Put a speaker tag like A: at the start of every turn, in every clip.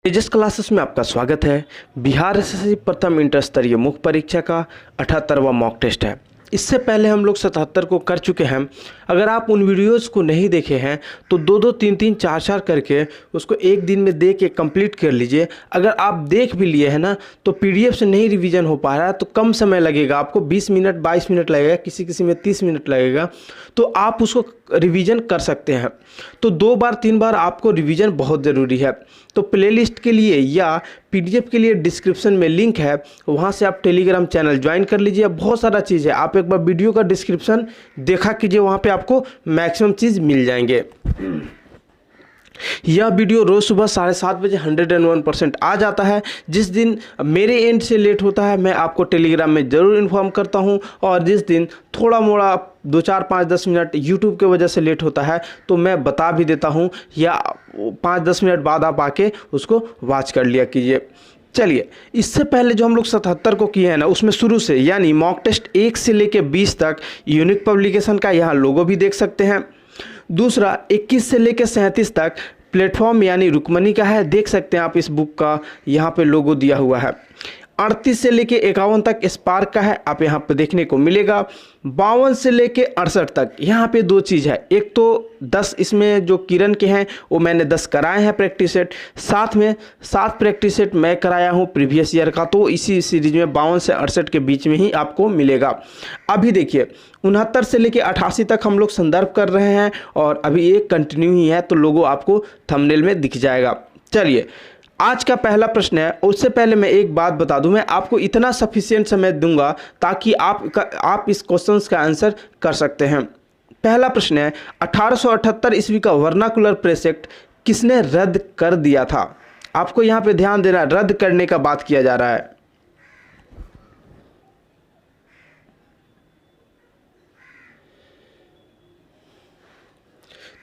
A: तेजस classes में आपका स्वागत है। बिहार एसएससी प्रथम इंटर स्तरीय मुख्य परीक्षा का 78वां मॉक टेस्ट है। इससे पहले हम लोग 77 को कर चुके हैं। अगर आप उन वीडियोस को नहीं देखे हैं तो 2-2, 3-3, 4-4 करके उसको एक दिन में देख के कंप्लीट कर लीजिए। अगर आप देख भी लिए हैं ना तो पीडीएफ से नहीं रिवीजन हो पा रहा है तो कम समय लगेगा, आपको 20 मिनट 22 मिनट लगेगा, किसी में 30 मिनट लगेगा, तो आप उसको रिवीजन कर सकते हैं। तो 2 बार 3 बार आपको रिवीजन बहुत ज़रूरी है। तो प्लेलिस्ट के लिए या पीडीएफ के लिए डिस्क्रिप्शन में लिंक है, वहाँ से आप टेलीग्राम चैनल ज्वाइन कर लीजिए। बहुत सारा चीज़ है, आप एक बार वीडियो का डिस्क्रिप्शन देखा कीजिए, वहाँ पे आपको मैक्सिमम चीज़ मिल जाएंगे। यह वीडियो रोज़ सुबह 7:30 बजे 101% आ जाता है। जिस दिन मेरे एंड से लेट होता है मैं आपको टेलीग्राम में ज़रूर इन्फॉर्म करता हूं, और जिस दिन थोड़ा मोड़ा 2-4-5-10 मिनट यूट्यूब के वजह से लेट होता है तो मैं बता भी देता हूं, या 5-10 मिनट बाद आप आके उसको वॉच कर लिया कीजिए। चलिए, इससे पहले जो हम लोग 77 को किए हैं ना, उसमें शुरू से यानी मॉक टेस्ट 1 से लेके 20 तक यूनिक पब्लिकेशन का यहाँ लोगो भी देख सकते हैं। दूसरा 21 से लेकर 37 तक प्लेटफॉर्म यानी रुक्मणी का है, देख सकते हैं आप इस बुक का यहाँ पे लोगो दिया हुआ है। 38 से लेके 51 तक स्पार्क का है, आप यहाँ पे देखने को मिलेगा। 52 से लेके 68 तक यहाँ पे 2 चीज़ है, एक तो 10 इसमें जो किरण के हैं वो मैंने 10 कराए हैं प्रैक्टिस सेट, साथ में 7 प्रैक्टिस सेट मैं कराया हूँ प्रीवियस ईयर का, तो इसी सीरीज में 52 से 68 के बीच में ही आपको मिलेगा। अभी देखिए 69 से लेके 88 तक हम लोग संदर्भ कर रहे हैं, और अभी ये कंटिन्यू ही है, तो लोगो आपको थंबनेल में दिख जाएगा। चलिए, आज का पहला प्रश्न है। उससे पहले मैं एक बात बता दूं, मैं आपको इतना सफिशिएंट समय दूंगा ताकि आप इस क्वेश्चंस का आंसर कर सकते हैं। पहला प्रश्न है, 1878 ईस्वी का वर्नाकुलर प्रेस एक्ट किसने रद्द कर दिया था? आपको यहाँ पे ध्यान देना, रद्द करने का बात किया जा रहा है।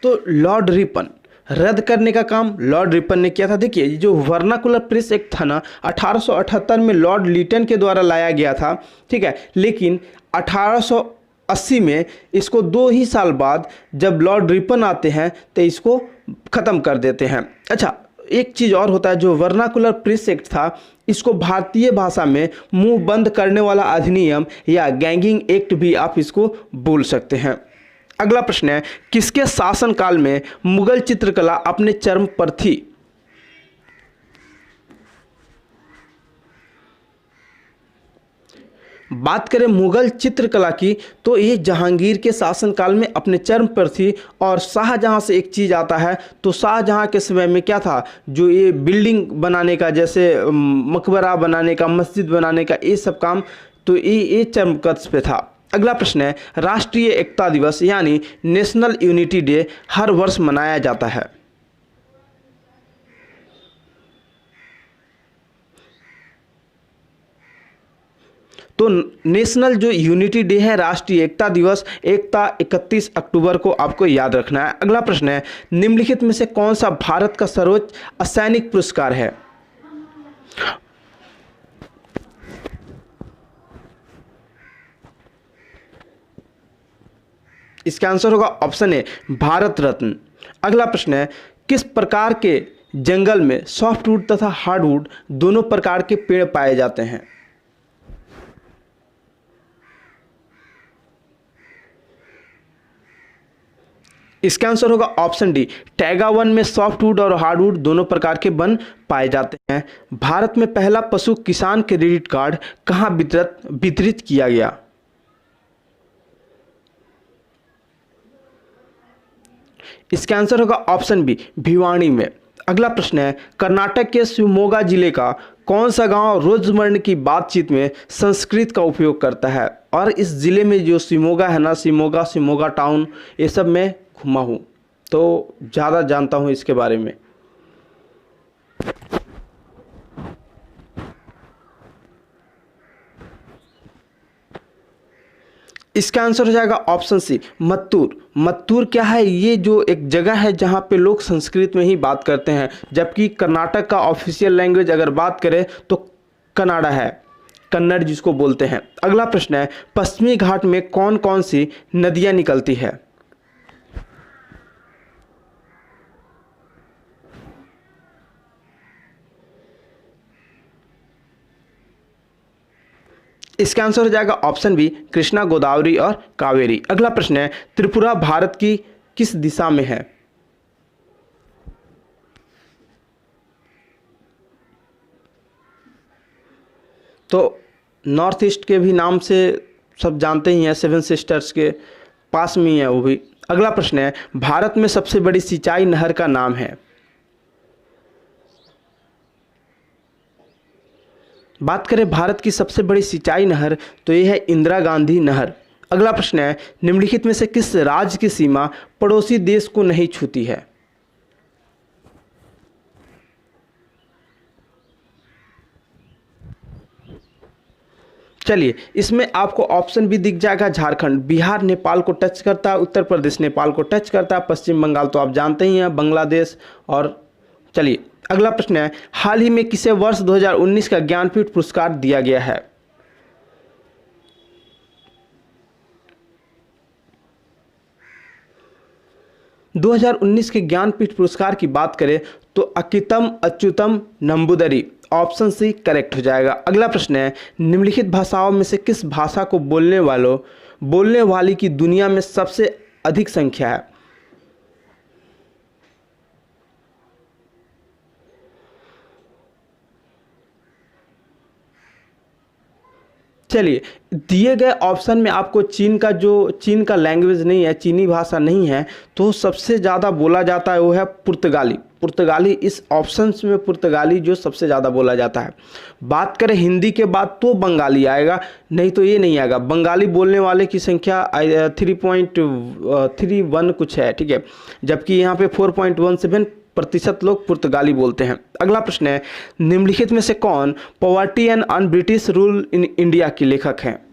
A: तो लॉर्ड रिपन, रद्द करने का काम लॉर्ड रिपन ने किया था। देखिए, जो वर्नाकुलर प्रेस एक्ट था ना, 1878 में लॉर्ड लिटन के द्वारा लाया गया था, ठीक है, लेकिन 1880 में इसको 2 ही साल बाद जब लॉर्ड रिपन आते हैं तो इसको ख़त्म कर देते हैं। अच्छा, एक चीज़ और होता है, जो वर्नाकुलर प्रेस एक्ट था इसको भारतीय भाषा में मुंह बंद करने वाला अधिनियम या गैंगिंग एक्ट भी आप इसको बोल सकते हैं। अगला प्रश्न है, किसके शासनकाल में मुगल चित्रकला अपने चरम पर थी? बात करें मुगल चित्रकला की तो ये जहांगीर के शासनकाल में अपने चरम पर थी। और शाहजहां से एक चीज़ आता है, तो शाहजहां के समय में क्या था, जो ये बिल्डिंग बनाने का, जैसे मकबरा बनाने का, मस्जिद बनाने का, ये सब काम, तो ये चरम कद पे था। अगला प्रश्न है, राष्ट्रीय एकता दिवस यानी नेशनल यूनिटी डे हर वर्ष मनाया जाता है। तो नेशनल जो यूनिटी डे है, राष्ट्रीय एकता दिवस, एकता 31 अक्टूबर को आपको याद रखना है। अगला प्रश्न है, निम्नलिखित में से कौन सा भारत का सर्वोच्च असैनिक पुरस्कार है? इसका आंसर होगा ऑप्शन ए, भारत रत्न। अगला प्रश्न है, किस प्रकार के जंगल में सॉफ्टवुड तथा हार्डवुड दोनों प्रकार के पेड़ पाए जाते हैं? इसका आंसर होगा ऑप्शन डी, टैगा वन में सॉफ्टवुड और हार्डवुड दोनों प्रकार के वन पाए जाते हैं। भारत में पहला पशु किसान क्रेडिट कार्ड कहाँ वितरित किया गया? इसका आंसर होगा ऑप्शन बी, भिवानी में। अगला प्रश्न है, कर्नाटक के शिवमोगा जिले का कौन सा गांव रोजमर्रा की बातचीत में संस्कृत का उपयोग करता है? और इस जिले में जो शिवमोगा है ना, शिवमोगा टाउन, ये सब मैं घुमा हूँ तो ज़्यादा जानता हूँ इसके बारे में। इसका आंसर हो जाएगा ऑप्शन सी, मत्तूर। मत्तूर क्या है, ये जो एक जगह है जहाँ पे लोग संस्कृत में ही बात करते हैं, जबकि कर्नाटक का ऑफिशियल लैंग्वेज अगर बात करें तो कन्नड़ा है, कन्नड़ जिसको बोलते हैं। अगला प्रश्न है, पश्चिमी घाट में कौन कौन सी नदियाँ निकलती है? इसका आंसर हो जाएगा ऑप्शन बी, कृष्णा, गोदावरी और कावेरी। अगला प्रश्न है, त्रिपुरा भारत की किस दिशा में है? तो नॉर्थ ईस्ट के भी नाम से सब जानते ही हैं, सेवन सिस्टर्स के पास में ही है वो भी। अगला प्रश्न है, भारत में सबसे बड़ी सिंचाई नहर का नाम है? बात करें भारत की सबसे बड़ी सिंचाई नहर, तो यह है इंदिरा गांधी नहर। अगला प्रश्न है, निम्नलिखित में से किस राज्य की सीमा पड़ोसी देश को नहीं छूती है? चलिए, इसमें आपको ऑप्शन भी दिख जाएगा, झारखंड, बिहार नेपाल को टच करता है, उत्तर प्रदेश नेपाल को टच करता है, पश्चिम बंगाल तो आप जानते ही हैं, बांग्लादेश। और चलिए अगला प्रश्न है, हाल ही में किसे वर्ष 2019 का ज्ञानपीठ पुरस्कार दिया गया है? – 2019 के ज्ञानपीठ पुरस्कार की बात करें तो Akkitham Achuthan Namboothiri, option C correct हो जाएगा। अगला प्रश्न है, निम्नलिखित भाषाओं में से किस भाषा को बोलने वाली की दुनिया में सबसे अधिक संख्या है? चलिए, दिए गए ऑप्शन में आपको चीन का लैंग्वेज नहीं है, चीनी भाषा नहीं है, तो सबसे ज़्यादा बोला जाता है वो है पुर्तगाली। इस ऑप्शंस में पुर्तगाली जो सबसे ज़्यादा बोला जाता है। बात करें हिंदी के बाद तो बंगाली आएगा, नहीं तो ये नहीं आएगा। बंगाली बोलने वाले की संख्या 3.31 कुछ है, ठीक है, जबकि यहाँ पे 4.17% लोग पुर्तगाली बोलते हैं। अगला प्रश्न है, निम्नलिखित में से कौन poverty and un British rule in India के लेखक हैं?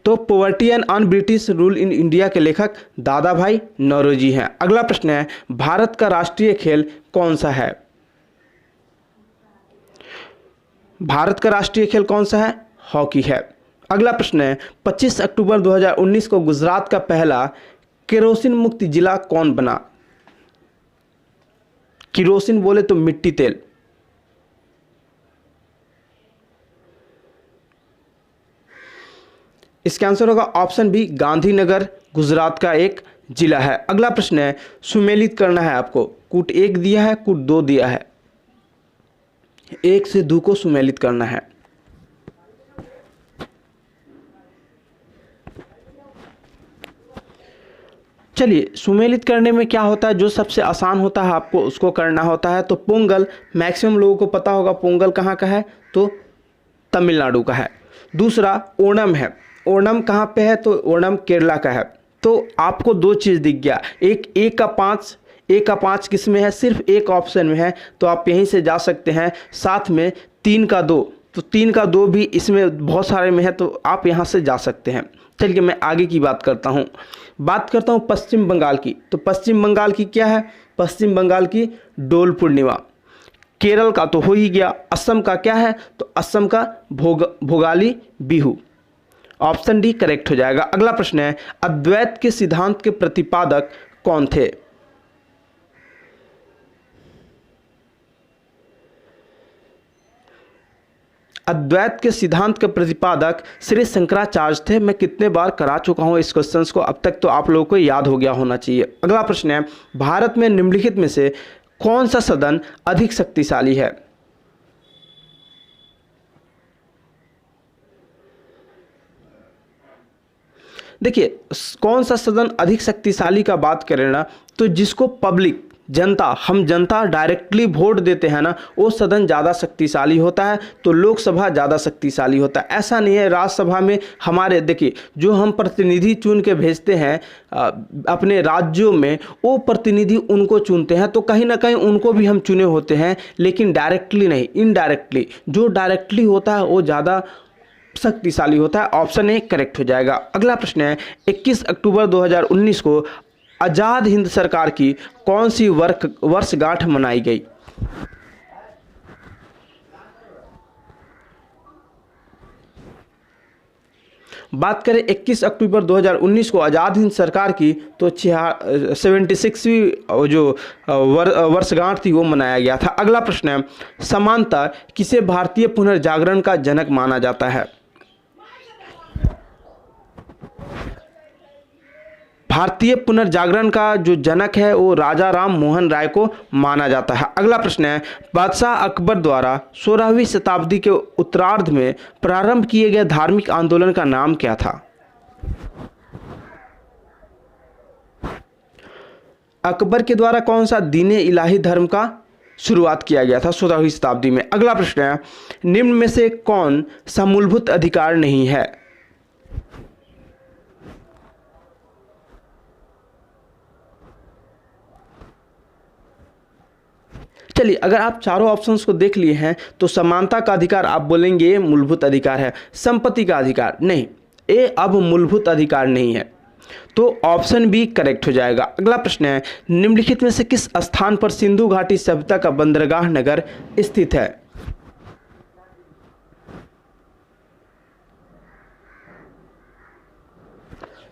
A: तो poverty and un British rule in India के लेखक दादा भाई नौरोजी हैं। अगला प्रश्न है, भारत का राष्ट्रीय खेल कौन सा है? भारत का राष्ट्रीय खेल कौन सा है? हॉकी है। अगला प्रश्न है, 25 अक्टूबर 2019 को गुजरात का पहला केरोसिन मुक्त जिला कौन बना? केरोसिन बोले तो मिट्टी तेल। इसका आंसर होगा ऑप्शन बी, गांधीनगर, गुजरात का एक जिला है। अगला प्रश्न है, सुमेलित करना है आपको। कूट 1 दिया है, कूट 2 दिया है, 1 से 2 को सुमेलित करना है। चलिए, सुमेलित करने में क्या होता है, जो सबसे आसान होता है आपको उसको करना होता है। तो पोंगल, मैक्सिमम लोगों को पता होगा पोंगल कहाँ का है, तो तमिलनाडु का है। दूसरा ओणम है, ओणम कहाँ पे है, तो ओणम केरला का है। तो आपको 2 चीज़ दिख गया, एक का 5 किस में है, सिर्फ एक ऑप्शन में है, तो आप यहीं से जा सकते हैं। साथ में 3 का 2, तो 3 का 2 भी इसमें बहुत सारे में है, तो आप यहाँ से जा सकते हैं। चलिए मैं आगे की बात करता हूँ पश्चिम बंगाल की। तो पश्चिम बंगाल की क्या है? पश्चिम बंगाल की डोल पूर्णिमा। केरल का तो हो ही गया। असम का क्या है? तो असम का Bhogali Bihu. Option D correct हो जाएगा। अगला प्रश्न है, अद्वैत के सिद्धांत के प्रतिपादक कौन थे? अद्वैत के सिद्धांत के प्रतिपादक श्री शंकराचार्य थे। मैं कितने बार करा चुका हूं इस क्वेश्चंस को, अब तक तो आप लोगों को याद हो गया होना चाहिए। अगला प्रश्न है, भारत में निम्नलिखित में से कौन सा सदन अधिक शक्तिशाली है? देखिए, कौन सा सदन अधिक शक्तिशाली का बात करें ना, तो जिसको पब्लिक, हम जनता डायरेक्टली वोट देते हैं ना, वो सदन ज़्यादा शक्तिशाली होता है। तो लोकसभा ज़्यादा शक्तिशाली होता है। ऐसा नहीं है राज्यसभा में हमारे, देखिए जो हम प्रतिनिधि चुन के भेजते हैं अपने राज्यों में, वो प्रतिनिधि उनको चुनते हैं, तो कहीं ना कहीं उनको भी हम चुने होते हैं, लेकिन डायरेक्टली नहीं, इनडायरेक्टली। जो डायरेक्टली होता है वो ज़्यादा शक्तिशाली होता है। ऑप्शन ए करेक्ट हो जाएगा। अगला प्रश्न है, 21 अक्टूबर 2019 को आज़ाद हिंद सरकार की कौन सी वर्षगांठ मनाई गई? बात करें 21 अक्टूबर 2019 को आज़ाद हिंद सरकार की तो 76वीं जो वर्षगांठ थी वो मनाया गया था। अगला प्रश्न है, समानता किसे भारतीय पुनर्जागरण का जनक माना जाता है? भारतीय पुनर्जागरण का जो जनक है वो राजा राम मोहन राय को माना जाता है। अगला प्रश्न है, बादशाह अकबर द्वारा 16वीं शताब्दी के उत्तरार्ध में प्रारंभ किए गए धार्मिक आंदोलन का नाम क्या था? अकबर के द्वारा कौन सा दीन इलाही धर्म का शुरुआत किया गया था 16वीं शताब्दी में? अगला प्रश्न है, निम्न में से कौन सा मूलभूत अधिकार नहीं है? चलिए, अगर आप चारों ऑप्शंस को देख लिए हैं तो समानता का अधिकार आप बोलेंगे ये मूलभूत अधिकार है, संपत्ति का अधिकार नहीं, ये अब मूलभूत अधिकार नहीं है, तो ऑप्शन बी करेक्ट हो जाएगा। अगला प्रश्न है, निम्नलिखित में से किस स्थान पर सिंधु घाटी सभ्यता का बंदरगाह नगर स्थित है?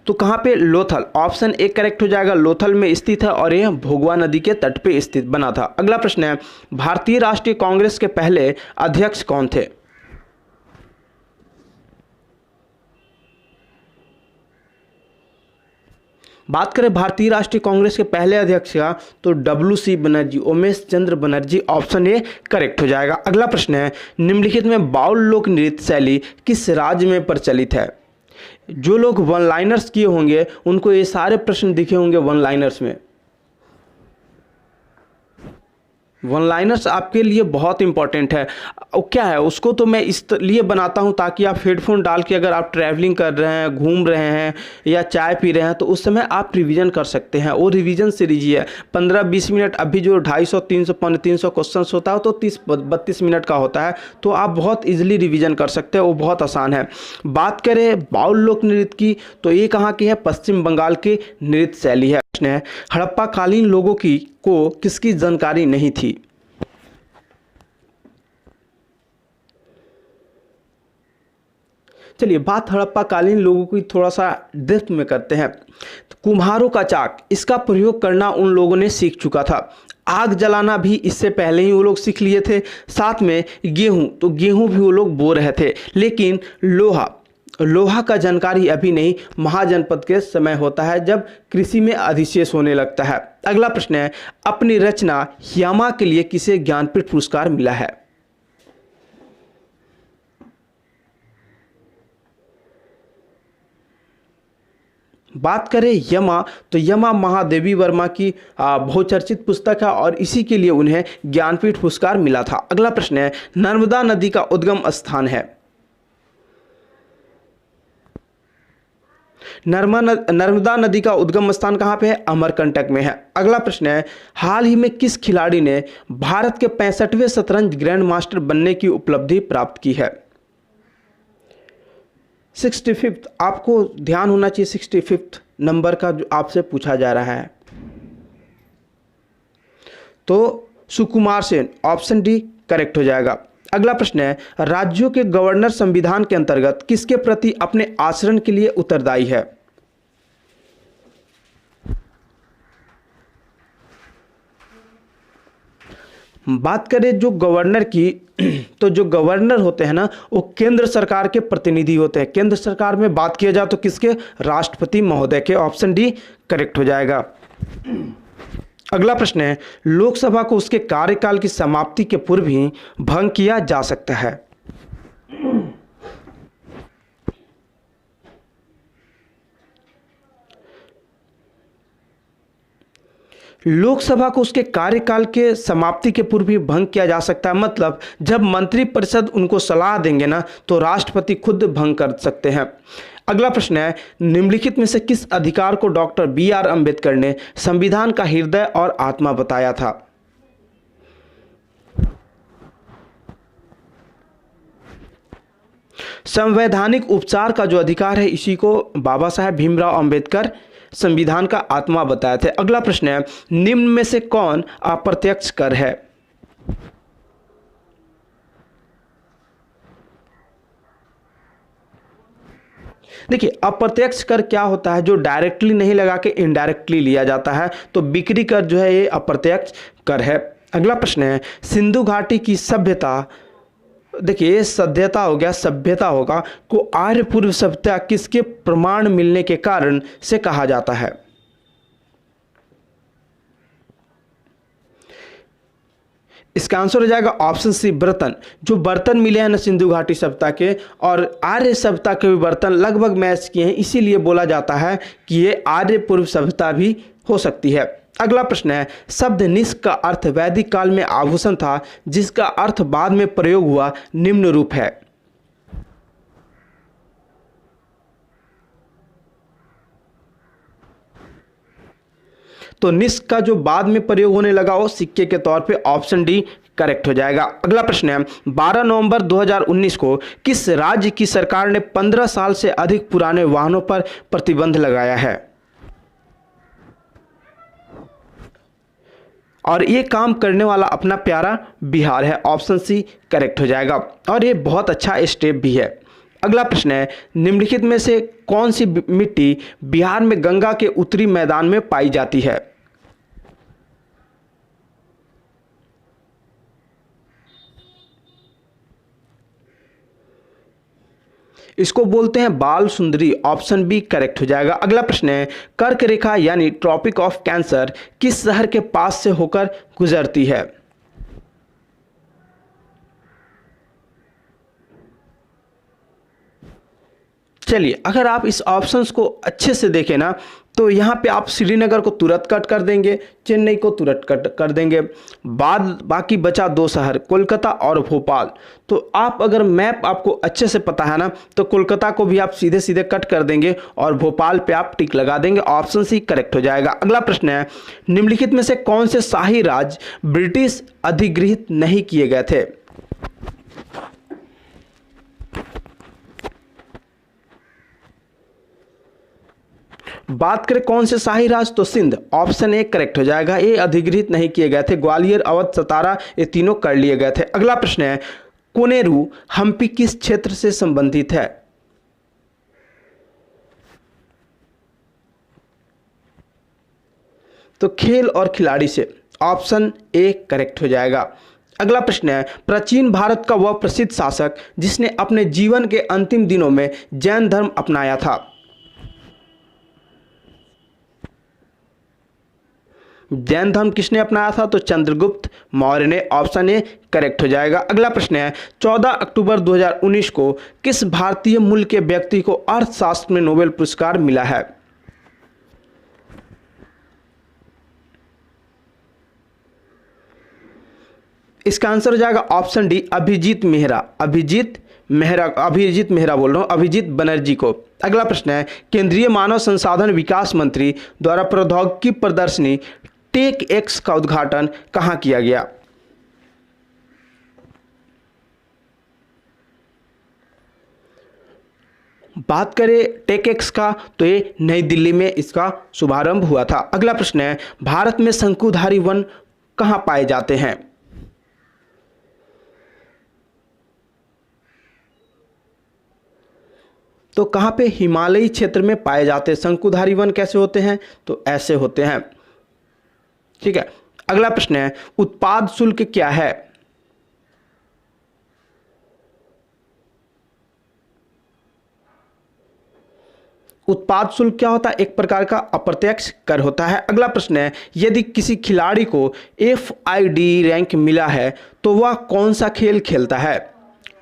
A: तो कहाँ पे? लोथल, ऑप्शन ए करेक्ट हो जाएगा। लोथल में स्थित है और यह भोगवा नदी के तट पे स्थित बना था। अगला प्रश्न है, भारतीय राष्ट्रीय कांग्रेस के पहले अध्यक्ष कौन थे? बात करें भारतीय राष्ट्रीय कांग्रेस के पहले अध्यक्ष का तो WC Banerjee, Umesh Chandra Banerjee, option A correct हो जाएगा। अगला प्रश्न है, निम्नलिखित में बाउल लोक नृत्य शैली किस राज्य में प्रचलित है? जो लोग वन लाइनर्स किए होंगे उनको ये सारे प्रश्न दिखे होंगे वन लाइनर्स में। वन लाइनर्स आपके लिए बहुत इंपॉर्टेंट है। क्या है उसको तो मैं इसलिए बनाता हूं ताकि आप हेडफोन डाल के अगर आप ट्रैवलिंग कर रहे हैं, घूम रहे हैं या चाय पी रहे हैं तो उस समय आप रिवीजन कर सकते हैं। वो रिवीजन सीरीज है 15-20 मिनट। अभी जो 250, 300, 300 क्वेश्चन होता है तो 30-32 मिनट का होता है, तो आप बहुत ईजिली रिवीजन कर सकते हैं, वो बहुत आसान है। बात करें बाउल लोक नृत्य की तो ये कहाँ की है? पश्चिम बंगाल की नृत्य शैली है। हड़प्पा कालीन लोगों को किसकी जानकारी नहीं थी? चलिए, बात हड़प्पा कालीन लोगों की थोड़ा सा डेप्थ में करते हैं। तो कुम्हारों का चाक, इसका प्रयोग करना उन लोगों ने सीख चुका था। आग जलाना भी इससे पहले ही वो लोग सीख लिए थे। साथ में गेहूं, तो गेहूं भी वो लोग बो रहे थे। लेकिन लोहा का जानकारी अभी नहीं, महाजनपद के समय होता है जब कृषि में अधिशेष होने लगता है। अगला प्रश्न है, अपनी रचना यामा के लिए किसे ज्ञानपीठ पुरस्कार मिला है? बात करें यमा, तो यमा महादेवी वर्मा की बहुचर्चित पुस्तक है और इसी के लिए उन्हें ज्ञानपीठ पुरस्कार मिला था। अगला प्रश्न है, नर्मदा नदी का उद्गम स्थान है? नर्मदा नदी का उद्गम स्थान कहाँ पे है? अमरकंटक में है। अगला प्रश्न है, हाल ही में किस खिलाड़ी ने भारत के 65वें शतरंज ग्रैंड मास्टर बनने की उपलब्धि प्राप्त की है? 65th, आपको ध्यान होना चाहिए 65th नंबर का जो आपसे पूछा जा रहा है। तो Sukumar Sen, option D correct हो जाएगा। अगला प्रश्न है, राज्यों के गवर्नर संविधान के अंतर्गत किसके प्रति अपने आचरण के लिए उत्तरदायी है? बात करें जो गवर्नर की, तो जो गवर्नर होते हैं ना वो केंद्र सरकार के प्रतिनिधि होते हैं। केंद्र सरकार में बात किया जाए तो किसके? राष्ट्रपति महोदय के, ऑप्शन डी करेक्ट हो जाएगा। अगला प्रश्न है, लोकसभा को उसके कार्यकाल की समाप्ति के पूर्व ही भंग किया जा सकता है? लोकसभा को उसके कार्यकाल के समाप्ति के पूर्व ही भंग किया जा सकता है, मतलब जब मंत्रिपरिषद उनको सलाह देंगे ना तो राष्ट्रपति खुद भंग कर सकते हैं। अगला प्रश्न है, निम्नलिखित में से किस अधिकार को डॉक्टर BR अम्बेडकर ने संविधान का हृदय और आत्मा बताया था? संवैधानिक उपचार का जो अधिकार है इसी को बाबा साहेब भीमराव अंबेडकर संविधान का आत्मा बताए थे। अगला प्रश्न है, निम्न में से कौन अप्रत्यक्ष कर है? देखिए, अप्रत्यक्ष कर क्या होता है, जो डायरेक्टली नहीं लगा के इनडायरेक्टली लिया जाता है, तो बिक्री कर जो है ये अप्रत्यक्ष कर है। अगला प्रश्न है, सिंधु घाटी की सभ्यता, देखिए ये सभ्यता हो गया, सभ्यता होगा, को आर्य पूर्व सभ्यता किसके प्रमाण मिलने के कारण से कहा जाता है? इसका आंसर हो जाएगा ऑप्शन सी, बर्तन। जो बर्तन मिले हैं ना सिंधु घाटी सभ्यता के और आर्य सभ्यता के भी बर्तन लगभग मैच किए हैं, इसीलिए बोला जाता है कि ये आर्य पूर्व सभ्यता भी हो सकती है। अगला प्रश्न है, शब्द निष्क का अर्थ वैदिक काल में आभूषण था, जिसका अर्थ बाद में प्रयोग हुआ निम्न रूप है। तो निष्क का जो बाद में प्रयोग होने लगा वो सिक्के के तौर पे, ऑप्शन डी करेक्ट हो जाएगा। अगला प्रश्न है, 12 नवंबर 2019 को किस राज्य की सरकार ने 15 साल से अधिक पुराने वाहनों पर प्रतिबंध लगाया है? और ये काम करने वाला अपना प्यारा बिहार है, ऑप्शन सी करेक्ट हो जाएगा। और ये बहुत अच्छा स्टेप भी है। अगला प्रश्न है, निम्नलिखित में से कौन सी मिट्टी बिहार में गंगा के उत्तरी मैदान में पाई जाती है? इसको बोलते हैं बाल सुंदरी, ऑप्शन बी करेक्ट हो जाएगा। अगला प्रश्न है, कर्क रेखा यानी ट्रॉपिक ऑफ कैंसर किस शहर के पास से होकर गुजरती है? चलिए, अगर आप इस ऑप्शंस को अच्छे से देखें ना, तो यहाँ पे आप श्रीनगर को तुरंत कट कर देंगे, चेन्नई को तुरंत कट कर देंगे, बाकी बचा दो शहर कोलकाता और भोपाल। तो आप अगर मैप आपको अच्छे से पता है ना, तो कोलकाता को भी आप सीधे सीधे कट कर देंगे और भोपाल पे आप टिक लगा देंगे, ऑप्शन सी करेक्ट हो जाएगा। अगला प्रश्न है, निम्नलिखित में से कौन से शाही राज्य ब्रिटिश अधिगृहित नहीं किए गए थे? बात करें कौन से शाही राज, तो सिंध, ऑप्शन ए करेक्ट हो जाएगा। ये अधिगृहित नहीं किए गए थे। ग्वालियर, अवध, सतारा ये तीनों कर लिए गए थे। अगला प्रश्न है, कोनेरू हम्पी किस क्षेत्र से संबंधित है? तो खेल और खिलाड़ी से, ऑप्शन ए करेक्ट हो जाएगा। अगला प्रश्न है, प्राचीन भारत का वह प्रसिद्ध शासक जिसने अपने जीवन के अंतिम दिनों में जैन धर्म अपनाया था? जैन धर्म किसने अपनाया था? तो चंद्रगुप्त मौर्य ने, ऑप्शन ए करेक्ट हो जाएगा। अगला प्रश्न है, 14 अक्टूबर 2019 को किस भारतीय मूल के व्यक्ति को अर्थशास्त्र में नोबेल पुरस्कार मिला है? इसका आंसर हो जाएगा ऑप्शन डी, अभिजीत मेहरा। अभिजीत मेहरा बोल रहा हूं, अभिजीत बनर्जी को। अगला प्रश्न है, केंद्रीय मानव संसाधन विकास मंत्री द्वारा प्रौद्योगिकी प्रदर्शनी टेक एक्स का उद्घाटन कहां किया गया? बात करें टेक एक्स का, तो ये नई दिल्ली में इसका शुभारंभ हुआ था। अगला प्रश्न है, भारत में शंकुधारी वन कहां पाए जाते हैं? तो कहां पे? हिमालयी क्षेत्र में पाए जाते हैं। शंकुधारी वन कैसे होते हैं? तो ऐसे होते हैं। ठीक है। अगला प्रश्न है, उत्पाद शुल्क क्या है? उत्पाद शुल्क क्या होता है? एक प्रकार का अप्रत्यक्ष कर होता है। अगला प्रश्न है, यदि किसी खिलाड़ी को FID रैंक मिला है तो वह कौन सा खेल खेलता है?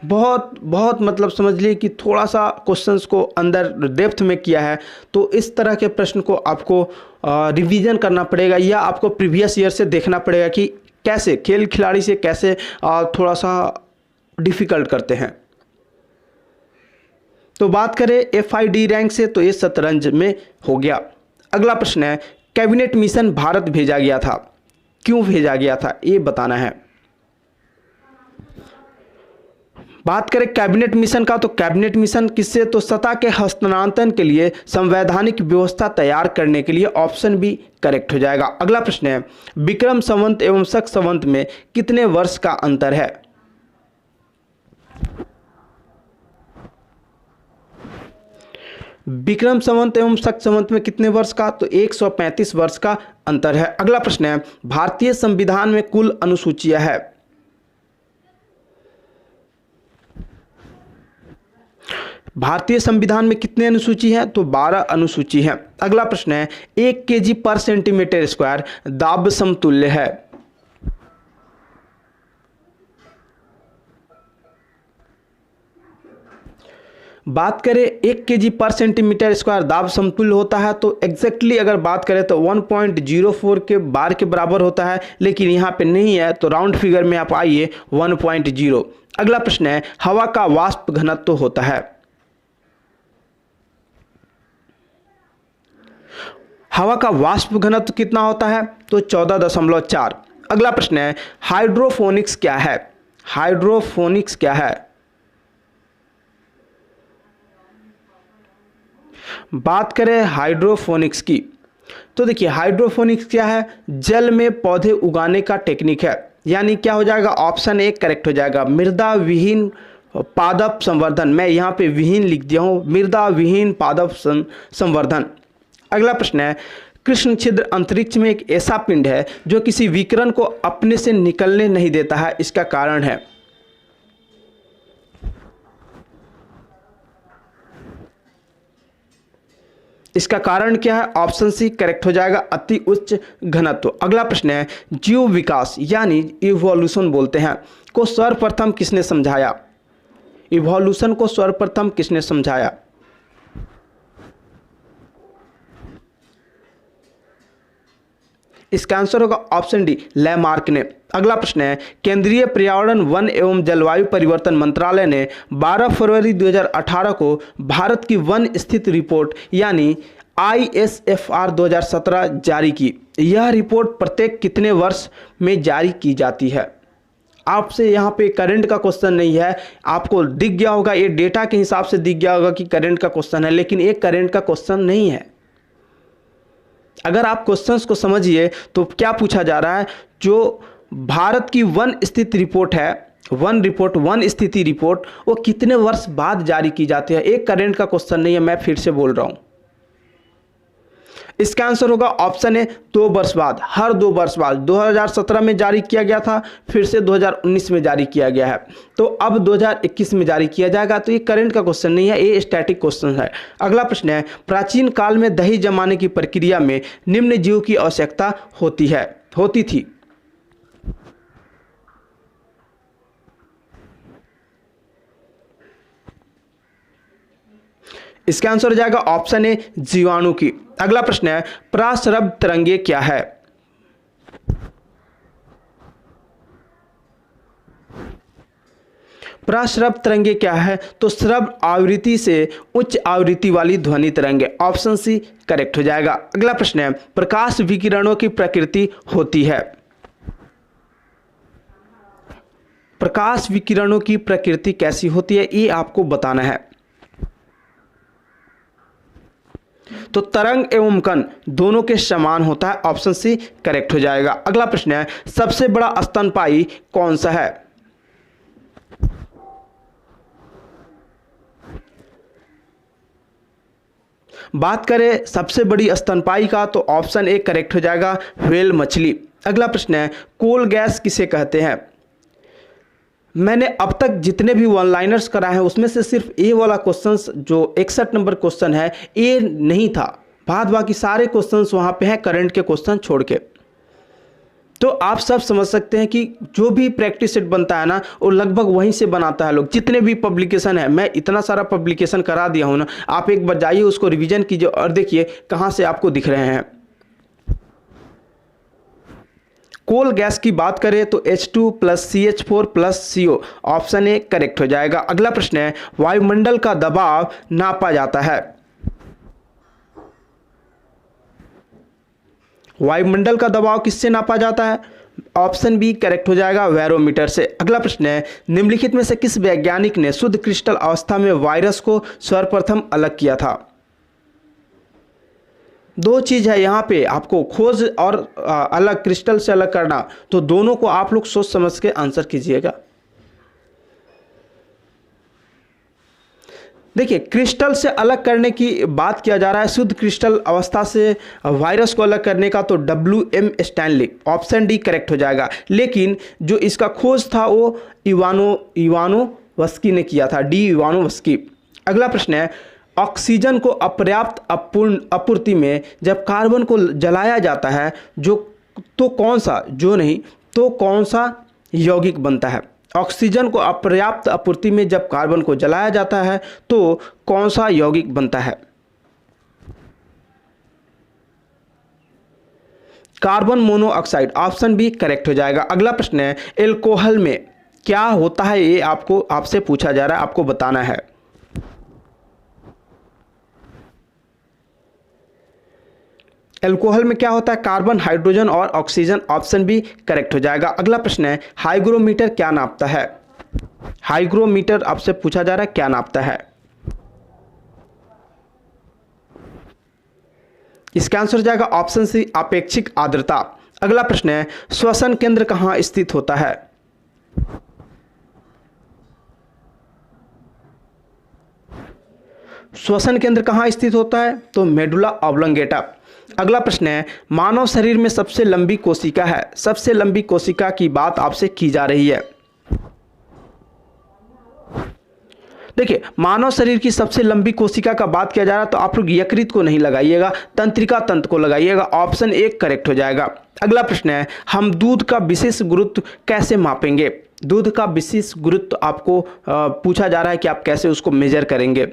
A: बहुत मतलब समझ लिए कि थोड़ा सा क्वेश्चंस को अंदर डेप्थ में किया है, तो इस तरह के प्रश्न को आपको रिवीजन करना पड़ेगा या आपको प्रीवियस ईयर से देखना पड़ेगा कि कैसे खेल खिलाड़ी से कैसे थोड़ा सा डिफ़िकल्ट करते हैं। तो बात करें FID रैंक से, तो ये शतरंज में हो गया। अगला प्रश्न है, कैबिनेट मिशन भारत भेजा गया था, क्यों भेजा गया था ये बताना है। बात करें कैबिनेट मिशन का, तो कैबिनेट मिशन किससे? तो सत्ता के हस्तांतरण के लिए संवैधानिक व्यवस्था तैयार करने के लिए, ऑप्शन बी करेक्ट हो जाएगा। अगला प्रश्न है, विक्रम संवत एवं शक संवत में कितने वर्ष का अंतर है? विक्रम संवत एवं शक संवत में कितने वर्ष का? तो 135 वर्ष का अंतर है। अगला प्रश्न है, भारतीय संविधान में कुल अनुसूचियां है? भारतीय संविधान में कितने अनुसूची हैं? तो 12 अनुसूची हैं। अगला प्रश्न है, 1 kg पर सेंटीमीटर स्क्वायर दाब समतुल्य है? बात करें 1 kg पर सेंटीमीटर स्क्वायर दाब समतुल्य होता है तो एग्जैक्टली अगर बात करें तो 1.04 के बार के बराबर होता है, लेकिन यहाँ पे नहीं है तो राउंड फिगर में आप आइए 1.0। अगला प्रश्न है, हवा का वाष्प घनत्व होता है? हवा का वाष्प घनत्व कितना होता है? तो 14.4। अगला प्रश्न है, हाइड्रोफोनिक्स क्या है? हाइड्रोफोनिक्स क्या है? बात करें हाइड्रोफोनिक्स की तो देखिए हाइड्रोफोनिक्स क्या है? जल में पौधे उगाने का टेक्निक है। यानी क्या हो जाएगा? ऑप्शन ए करेक्ट हो जाएगा, मृदा विहीन पादप संवर्धन। मैं यहाँ पे विहीन लिख दिया हूँ, मृदा विहीन पादप संवर्धन। अगला प्रश्न है, कृष्ण छिद्र अंतरिक्ष में एक ऐसा पिंड है जो किसी विकिरण को अपने से निकलने नहीं देता है, इसका कारण है? इसका कारण क्या है? ऑप्शन सी करेक्ट हो जाएगा, अति उच्च घनत्व। अगला प्रश्न है, जीव विकास यानी इवोल्यूशन बोलते हैं को सर्वप्रथम किसने समझाया? इवोल्यूशन को सर्वप्रथम किसने समझाया? इसका आंसर होगा ऑप्शन डी, लैमार्क ने। अगला प्रश्न है, केंद्रीय पर्यावरण वन एवं जलवायु परिवर्तन मंत्रालय ने 12 फरवरी 2018 को भारत की वन स्थिति रिपोर्ट यानी ISFR 2017 जारी की। यह रिपोर्ट प्रत्येक कितने वर्ष में जारी की जाती है? आपसे यहाँ पे करंट का क्वेश्चन नहीं है, आपको दिख गया होगा, ये डेटा के हिसाब से दिख गया होगा कि करंट का क्वेश्चन है, लेकिन एक करंट का क्वेश्चन नहीं है। अगर आप क्वेश्चंस को समझिए तो क्या पूछा जा रहा है, जो भारत की वन स्थिति रिपोर्ट है, वन स्थिति रिपोर्ट, वो कितने वर्ष बाद जारी की जाती है? एक करंट का क्वेश्चन नहीं है, मैं फिर से बोल रहा हूं। इसका आंसर होगा ऑप्शन ए, 2 वर्ष बाद, हर 2 वर्ष बाद। 2017 में जारी किया गया था, फिर से 2019 में जारी किया गया है, तो अब 2021 में जारी किया जाएगा। तो ये करंट का क्वेश्चन नहीं है, ये स्टैटिक क्वेश्चन है। अगला प्रश्न है, प्राचीन काल में दही जमाने की प्रक्रिया में निम्न जीव की आवश्यकता होती थी? इसका आंसर हो जाएगा ऑप्शन ए, जीवाणु की। अगला प्रश्न है, प्रस्रव तरंगे क्या है? प्रस्रव तरंगे क्या है? तो श्रव्य आवृत्ति से उच्च आवृत्ति वाली ध्वनि तरंगे। ऑप्शन सी करेक्ट हो जाएगा। अगला प्रश्न है, प्रकाश विकिरणों की प्रकृति होती है? प्रकाश विकिरणों की प्रकृति कैसी होती है, ये आपको बताना है। तो तरंग एवं कण दोनों के समान होता है। ऑप्शन सी करेक्ट हो जाएगा। अगला प्रश्न है, सबसे बड़ा स्तनपायी कौन सा है? बात करें सबसे बड़ी स्तनपायी का तो ऑप्शन ए करेक्ट हो जाएगा, व्हेल मछली। अगला प्रश्न है, कोल गैस किसे कहते हैं? मैंने अब तक जितने भी वन लाइनर्स कराए हैं उसमें से सिर्फ ए वाला क्वेश्चंस जो 61 नंबर क्वेश्चन है ये नहीं था, बाद बाकी सारे क्वेश्चंस वहाँ पे हैं करंट के क्वेश्चन छोड़ के। तो आप सब समझ सकते हैं कि जो भी प्रैक्टिस सेट बनता है ना वो लगभग वहीं से बनाता है लोग। जितने भी पब्लिकेशन है, मैं इतना सारा पब्लिकेशन करा दिया हूँ ना, आप एक बार जाइए उसको रिविजन कीजिए और देखिए कहाँ से आपको दिख रहे हैं। कोल गैस की बात करें तो H2 + CH4 + CO, option A correct हो जाएगा। अगला प्रश्न है, वायुमंडल का दबाव नापा जाता है? वायुमंडल का दबाव किससे नापा जाता है? ऑप्शन बी करेक्ट हो जाएगा, बैरोमीटर से। अगला प्रश्न है, निम्नलिखित में से किस वैज्ञानिक ने शुद्ध क्रिस्टल अवस्था में वायरस को सर्वप्रथम अलग किया था? दो चीज़ है यहाँ पे, आपको खोज और अलग क्रिस्टल से अलग करना, तो दोनों को आप लोग सोच समझ के आंसर कीजिएगा। देखिए, क्रिस्टल से अलग करने की बात किया जा रहा है, शुद्ध क्रिस्टल अवस्था से वायरस को अलग करने का, तो WM Stanley option D correct हो जाएगा। लेकिन जो इसका खोज था वो इवानोवस्की ने किया था, डी इवानोवस्की। अगला प्रश्न है, ऑक्सीजन को अपर्याप्त आपूर्ति में जब कार्बन को जलाया जाता है तो कौन सा यौगिक बनता है? ऑक्सीजन को अपर्याप्त आपूर्ति में जब कार्बन को जलाया जाता है तो कौन सा यौगिक बनता है? Carbon monoxide, option B correct हो जाएगा। अगला प्रश्न है, एल्कोहल में क्या होता है? ये आपसे पूछा जा रहा है, आपको बताना है। एल्कोहल में क्या होता है? कार्बन, हाइड्रोजन और ऑक्सीजन, ऑप्शन बी करेक्ट हो जाएगा। अगला प्रश्न है, हाइग्रोमीटर क्या नापता है? हाइग्रोमीटर आपसे पूछा जा रहा है, क्या नापता है? इसका आंसर हो जाएगा ऑप्शन सी, अपेक्षिक आर्द्रता। अगला प्रश्न है, श्वसन केंद्र कहां स्थित होता है? श्वसन केंद्र कहां स्थित होता है? तो मेडुला ऑब्लोंगेटा। अगला प्रश्न है, मानव शरीर में सबसे लंबी कोशिका है, सबसे लंबी कोशिका की बात आपसे की जा रही है। देखिए, मानव शरीर की सबसे लंबी कोशिका का बात किया जा रहा है तो आप लोग यकृत को नहीं लगाइएगा, तंत्रिका तंत्र को लगाइएगा, ऑप्शन एक करेक्ट हो जाएगा। अगला प्रश्न है, हम दूध का विशेष गुरुत्व कैसे मापेंगे? दूध का विशेष गुरुत्व आपको पूछा जा रहा है कि आप कैसे उसको मेजर करेंगे।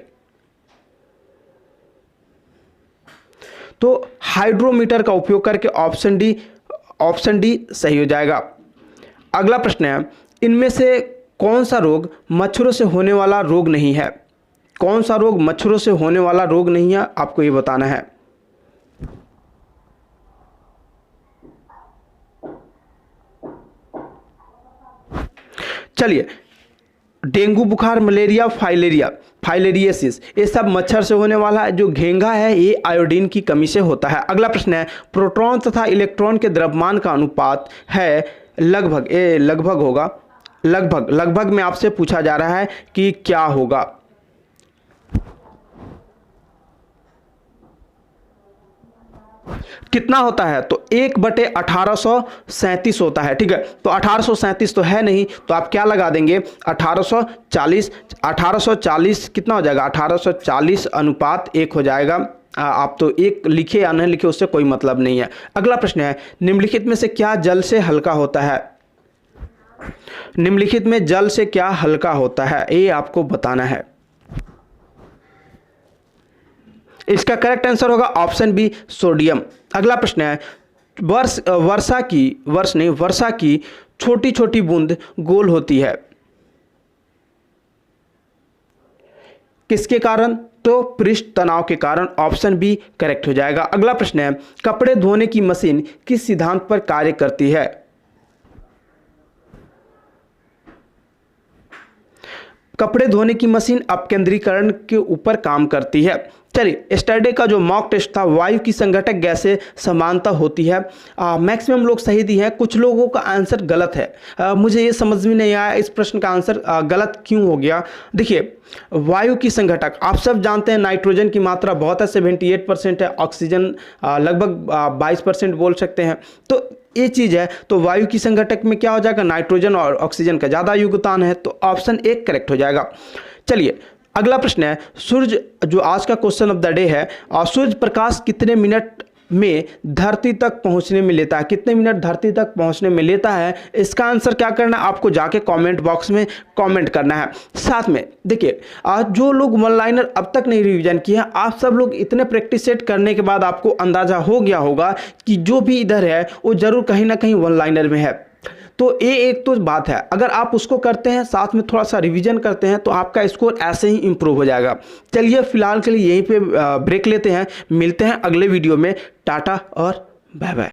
A: तो हाइड्रोमीटर का उपयोग करके, ऑप्शन डी सही हो जाएगा। अगला प्रश्न है, इनमें से कौन सा रोग मच्छरों से होने वाला रोग नहीं है? कौन सा रोग मच्छरों से होने वाला रोग नहीं है, आपको ये बताना है। चलिए, डेंगू बुखार, मलेरिया, फाइलेरियासिस, ये सब मच्छर से होने वाला है। जो घेंघा है ये आयोडीन की कमी से होता है। अगला प्रश्न है, प्रोटॉन तथा इलेक्ट्रॉन के द्रव्यमान का अनुपात है लगभग, ये लगभग होगा, लगभग में आपसे पूछा जा रहा है कि क्या होगा? कितना होता है? तो 1/1837 होता है। ठीक है, तो 1837 तो है नहीं, तो आप क्या लगा देंगे? 1840 कितना हो जाएगा? 1840 अनुपात 1 हो जाएगा। आप तो एक लिखे या नहीं लिखे उससे कोई मतलब नहीं है। अगला प्रश्न है, निम्नलिखित में से क्या जल से हल्का होता है? निम्नलिखित में जल से क्या हल्का होता है, ये आपको बताना है। इसका करेक्ट आंसर होगा ऑप्शन बी, सोडियम। अगला प्रश्न है, वर्षा की छोटी छोटी बूंद गोल होती है, किसके कारण? तो पृष्ठ तनाव के कारण, ऑप्शन बी करेक्ट हो जाएगा। अगला प्रश्न है, कपड़े धोने की मशीन किस सिद्धांत पर कार्य करती है? कपड़े धोने की मशीन अपकेंद्रीकरण के ऊपर काम करती है। चलिए, यस्टरडे का जो मॉक टेस्ट था, वायु की संघटक गैसें समानता होती है, मैक्सिमम लोग सही दी है, कुछ लोगों का आंसर गलत है। मुझे ये समझ में नहीं आया इस प्रश्न का आंसर गलत क्यों हो गया। देखिए, वायु की संघटक आप सब जानते हैं, नाइट्रोजन की मात्रा बहुत है, 78% है, ऑक्सीजन लगभग 22% बोल सकते हैं। तो ये चीज़ है, तो वायु की संघटक में क्या हो जाएगा? नाइट्रोजन और ऑक्सीजन का ज़्यादा योगदान है, तो ऑप्शन एक करेक्ट हो जाएगा। चलिए, अगला प्रश्न है, सूर्य, जो आज का क्वेश्चन ऑफ द डे है, सूर्य प्रकाश कितने मिनट में धरती तक पहुंचने में लेता है? कितने मिनट धरती तक पहुंचने में लेता है? इसका आंसर क्या करना है? आपको जाके कमेंट बॉक्स में कमेंट करना है। साथ में देखिए, जो लोग वन लाइनर अब तक नहीं रिवीजन किए हैं, आप सब लोग इतने प्रैक्टिस सेट करने के बाद आपको अंदाजा हो गया होगा कि जो भी इधर है वो जरूर कहीं ना कहीं वन लाइनर में है। तो ये एक तो बात है, अगर आप उसको करते हैं, साथ में थोड़ा सा रिवीजन करते हैं, तो आपका स्कोर ऐसे ही इंप्रूव हो जाएगा। चलिए, फिलहाल के लिए यहीं पे ब्रेक लेते हैं, मिलते हैं अगले वीडियो में। टाटा और बाय बाय।